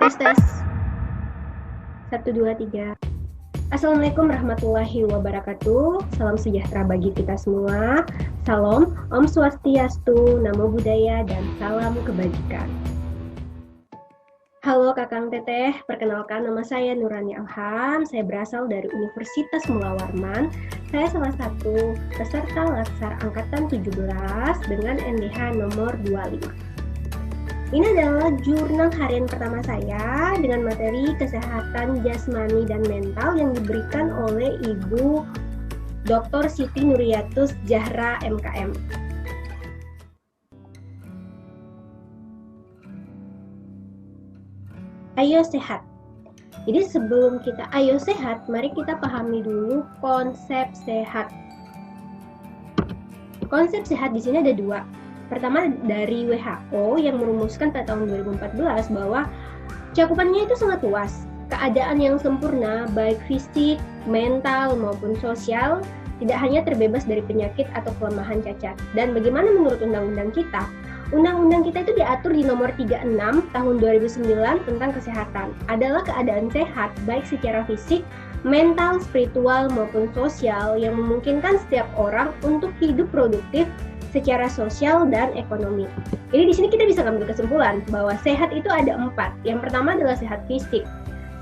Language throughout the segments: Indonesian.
Tes tes. 1, 2, 3. Assalamualaikum warahmatullahi wabarakatuh. Salam sejahtera bagi kita semua. Salam, Om Swastiastu, Namo Buddhaya, dan salam kebajikan. Halo Kakang Teteh, perkenalkan nama saya Nurani Alham. Saya berasal dari Universitas Mula Warman. Saya salah satu peserta Latsar Angkatan 17 dengan NDH nomor 25. Ini adalah jurnal harian pertama saya dengan materi kesehatan jasmani dan mental yang diberikan oleh Ibu Dr. Siti Nuriyatus Zahra MKM. Ayo sehat. Jadi sebelum kita ayo sehat, mari kita pahami dulu konsep sehat. Konsep sehat di sini ada dua. Pertama dari WHO yang merumuskan pada tahun 2014 bahwa cakupannya itu sangat luas. Keadaan yang sempurna baik fisik, mental maupun sosial tidak hanya terbebas dari penyakit atau kelemahan cacat. Dan bagaimana menurut undang-undang kita? Undang-undang kita itu diatur di nomor 36 tahun 2009 tentang kesehatan. Adalah keadaan sehat baik secara fisik, mental, spiritual maupun sosial yang memungkinkan setiap orang untuk hidup produktif secara sosial dan ekonomi. Jadi di sini kita bisa ambil kesimpulan bahwa sehat itu ada 4. Yang pertama adalah sehat fisik.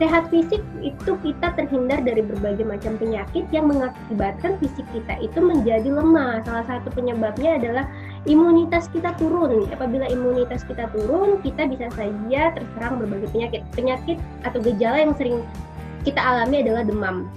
Sehat fisik itu kita terhindar dari berbagai macam penyakit yang mengakibatkan fisik kita itu menjadi lemah. Salah satu penyebabnya adalah imunitas kita turun. Apabila imunitas kita turun, kita bisa saja terserang berbagai penyakit. Penyakit atau gejala yang sering kita alami adalah demam.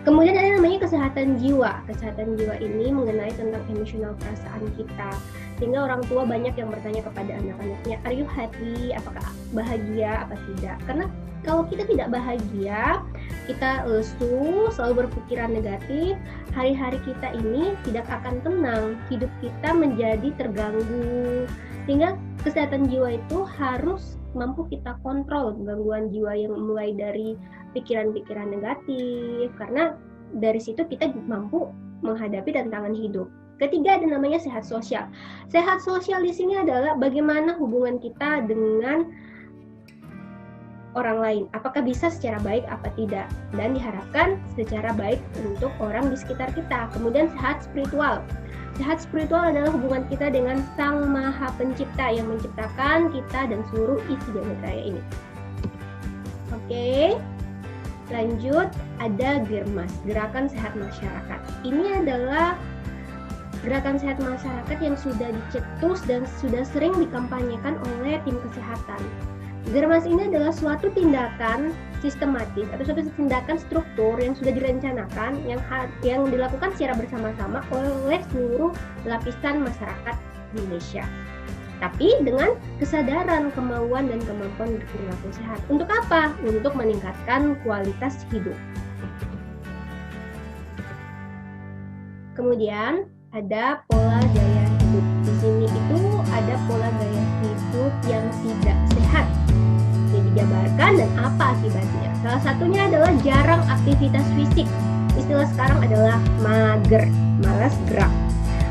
Kemudian ada namanya kesehatan jiwa. Kesehatan jiwa ini mengenai tentang emosional perasaan kita. Sehingga orang tua banyak yang bertanya kepada anak-anaknya, "Are you happy? Apakah bahagia apa tidak?" Karena kalau kita tidak bahagia, kita lesu, selalu berpikiran negatif, hari-hari kita ini tidak akan tenang. Hidup kita menjadi terganggu. Sehingga kesehatan jiwa itu harus mampu kita kontrol gangguan jiwa yang mulai dari pikiran-pikiran negatif, karena dari situ kita mampu menghadapi tantangan hidup. Ketiga ada namanya sehat sosial. Sehat sosial di sini adalah bagaimana hubungan kita dengan orang lain. Apakah bisa secara baik apa tidak, dan diharapkan secara baik untuk orang di sekitar kita. Kemudian sehat spiritual. Sehat spiritual adalah hubungan kita dengan Sang Maha Pencipta yang menciptakan kita dan seluruh isi jagat raya ini. Oke, lanjut ada GERMAS, Gerakan Sehat Masyarakat. Ini adalah gerakan sehat masyarakat yang sudah dicetus dan sudah sering dikampanyekan oleh tim kesehatan. GERMAS ini adalah suatu tindakan sistematis atau suatu tindakan struktur yang sudah direncanakan yang dilakukan secara bersama-sama oleh seluruh lapisan masyarakat Indonesia. Tapi dengan kesadaran, kemauan, dan kemampuan berperilaku sehat. Untuk apa? Untuk meningkatkan kualitas hidup. Kemudian ada pola gaya hidup. Di sini itu ada pola gaya hidup yang tidak sehat. Jadi dijabarkan dan apa akibatnya? Salah satunya adalah jarang aktivitas fisik. Istilah sekarang adalah mager, malas gerak.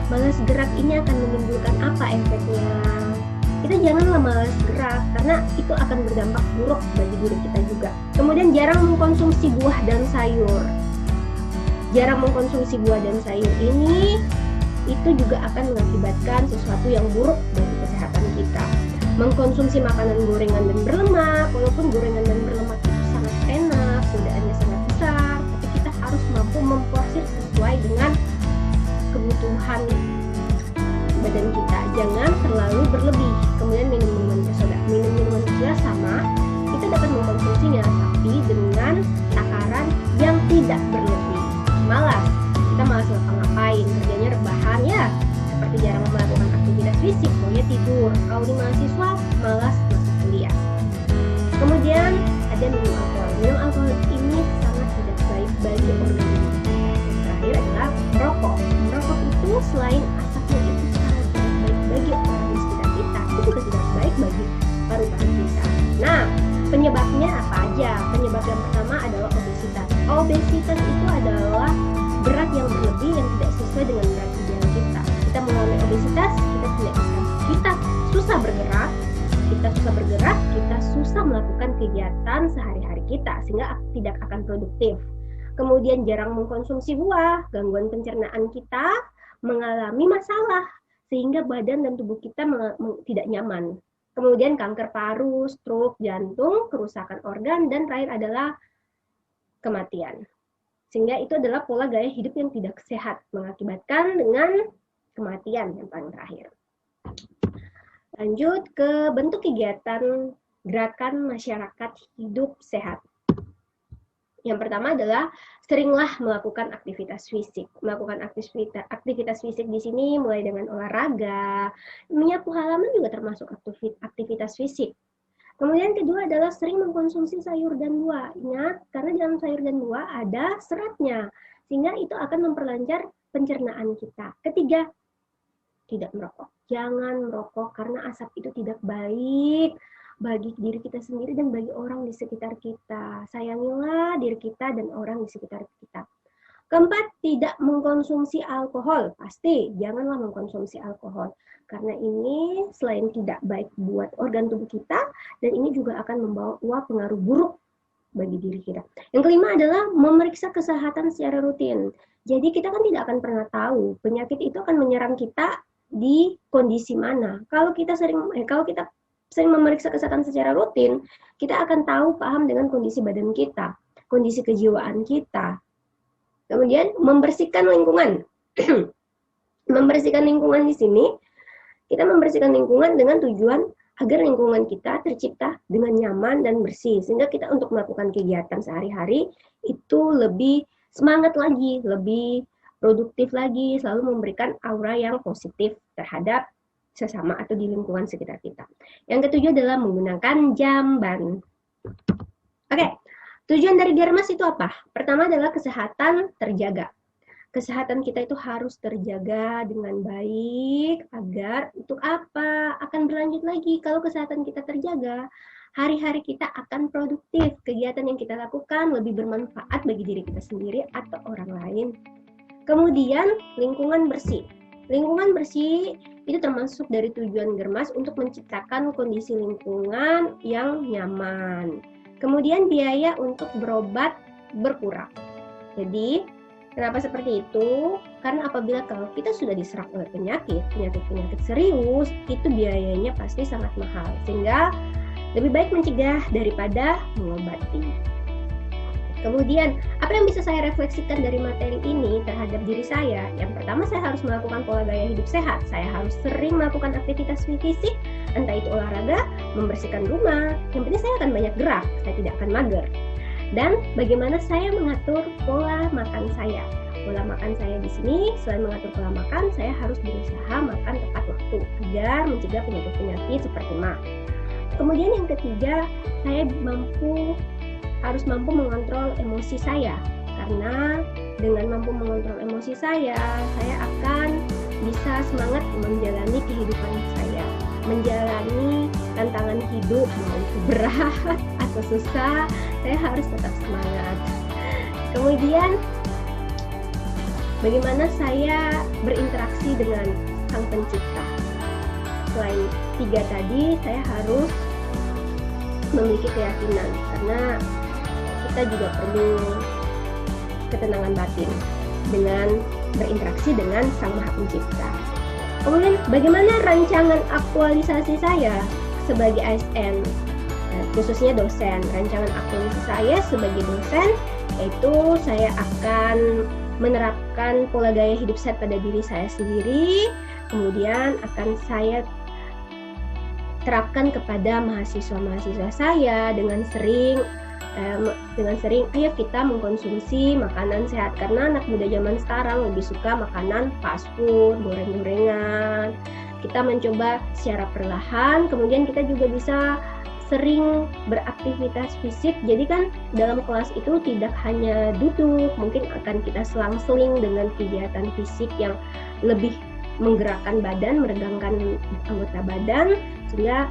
Malas gerak ini akan menimbulkan apa efeknya? Kita janganlah malas gerak karena itu akan berdampak buruk bagi diri kita juga. Kemudian jarang mengkonsumsi buah dan sayur. Jarang mengkonsumsi buah dan sayur ini itu juga akan mengakibatkan sesuatu yang buruk bagi kesehatan kita. Mengkonsumsi makanan gorengan dan berlemak, walaupun gorengan dan berlemak itu sangat enak, godaannya sangat besar, tapi kita harus mampu memporsir sesuai dengan kebutuhan badan kita. Jangan terlalu berlebih. Kemudian minum minuman bersoda. Minum minuman bersoda sama, kita dapat mengkonsumsinya, tapi dengan takaran yang tidak berlebih. Malas, kita malas ngapa-ngapain, kerjanya rebahan ya, seperti jarang melakukan aktivitas fisik, maunya tidur. Kalau di mahasiswa, malas masuk kuliah. Kemudian ada minum alkohol. Minum alkohol ini sangat tidak baik bagi organisme. Yang terakhir adalah merokok. Merokok itu selain asapnya itu sangat tidak baik bagi orang di sekitar kita, itu juga tidak baik bagi paru-paru kita. Nah, penyebabnya apa aja? Penyebab yang pertama adalah obesitas. Obesitas itu adalah berat yang berlebih yang tidak sesuai dengan berat ideal kita. Kita mengalami obesitas, kita susah bergerak, kita susah bergerak, kita susah melakukan kegiatan sehari-hari kita, sehingga tidak akan produktif. Kemudian jarang mengkonsumsi buah, gangguan pencernaan kita mengalami masalah, sehingga badan dan tubuh kita tidak nyaman. Kemudian kanker paru, stroke, jantung, kerusakan organ, dan terakhir adalah kematian. Sehingga itu adalah pola gaya hidup yang tidak sehat, mengakibatkan dengan kematian yang paling terakhir. Lanjut ke bentuk kegiatan gerakan masyarakat hidup sehat. Yang pertama adalah seringlah melakukan aktivitas fisik. Melakukan aktivitas fisik di sini mulai dengan olahraga, menyapu halaman juga termasuk aktivitas fisik. Kemudian kedua adalah sering mengkonsumsi sayur dan buah. Ingat, karena dalam sayur dan buah ada seratnya, sehingga itu akan memperlancar pencernaan kita. Ketiga, tidak merokok. Jangan merokok karena asap itu tidak baik bagi diri kita sendiri dan bagi orang di sekitar kita. Sayangilah diri kita dan orang di sekitar kita. Keempat, tidak mengkonsumsi alkohol. Pasti, janganlah mengkonsumsi alkohol. Karena ini selain tidak baik buat organ tubuh kita, dan ini juga akan membawa pengaruh buruk bagi diri kita. Yang kelima adalah memeriksa kesehatan secara rutin. Jadi kita kan tidak akan pernah tahu penyakit itu akan menyerang kita di kondisi mana. Kalau kita sering memeriksa kesehatan secara rutin, kita akan tahu paham dengan kondisi badan kita, kondisi kejiwaan kita. Kemudian membersihkan lingkungan. Membersihkan lingkungan di sini, kita membersihkan lingkungan dengan tujuan agar lingkungan kita tercipta dengan nyaman dan bersih. Sehingga kita untuk melakukan kegiatan sehari-hari itu lebih semangat lagi, lebih produktif lagi, selalu memberikan aura yang positif terhadap sesama atau di lingkungan sekitar kita. Yang ketujuh adalah menggunakan jamban. Oke, tujuan dari Dermas itu apa? Pertama adalah kesehatan terjaga. Kesehatan kita itu harus terjaga dengan baik agar untuk apa? Akan berlanjut lagi. Kalau kesehatan kita terjaga, hari-hari kita akan produktif. Kegiatan yang kita lakukan lebih bermanfaat bagi diri kita sendiri atau orang lain. Kemudian lingkungan bersih. Lingkungan bersih itu termasuk dari tujuan Germas untuk menciptakan kondisi lingkungan yang nyaman. Kemudian biaya untuk berobat berkurang. Jadi, kenapa seperti itu? Karena apabila kalau kita sudah diserang oleh penyakit serius, itu biayanya pasti sangat mahal. Sehingga lebih baik mencegah daripada mengobati. Kemudian, apa yang bisa saya refleksikan dari materi ini terhadap diri saya? Yang pertama, saya harus melakukan pola gaya hidup sehat. Saya harus sering melakukan aktivitas fisik, entah itu olahraga, membersihkan rumah. Yang penting saya akan banyak gerak, saya tidak akan mager. Dan bagaimana saya mengatur pola makan saya? Pola makan saya di sini, selain mengatur pola makan, saya harus berusaha makan tepat waktu agar mencegah penyakit seperti MA. Kemudian yang ketiga, saya harus mampu mengontrol emosi saya, karena dengan mampu mengontrol emosi saya akan bisa semangat menjalani kehidupan saya, menjalani tantangan hidup, mau itu berat atau susah, saya harus tetap semangat. Kemudian bagaimana saya berinteraksi dengan Sang Pencipta. Selain tiga tadi, saya harus memiliki keyakinan, karena kita juga perlu ketenangan batin dengan berinteraksi dengan Sang Maha Pencipta. Kemudian bagaimana rancangan aktualisasi saya sebagai ASN, khususnya dosen. Rancangan aktualisasi saya sebagai dosen yaitu saya akan menerapkan pola gaya hidup sehat pada diri saya sendiri, kemudian akan saya terapkan kepada mahasiswa-mahasiswa saya dengan sering ayo kita mengkonsumsi makanan sehat, karena anak muda zaman sekarang lebih suka makanan fast food, goreng-gorengan. Kita mencoba secara perlahan, kemudian kita juga bisa sering beraktivitas fisik. Jadi kan dalam kelas itu tidak hanya duduk, mungkin akan kita selang-seling dengan kegiatan fisik yang lebih menggerakkan badan, meregangkan anggota badan, sehingga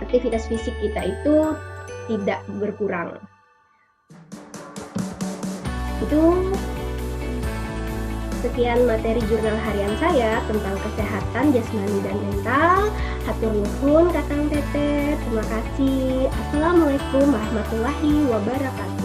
aktivitas fisik kita itu tidak berkurang. Itu sekian materi jurnal harian saya tentang kesehatan jasmani dan mental. Hatur nuhun Kakang Teteh, terima kasih. Assalamualaikum warahmatullahi wabarakatuh.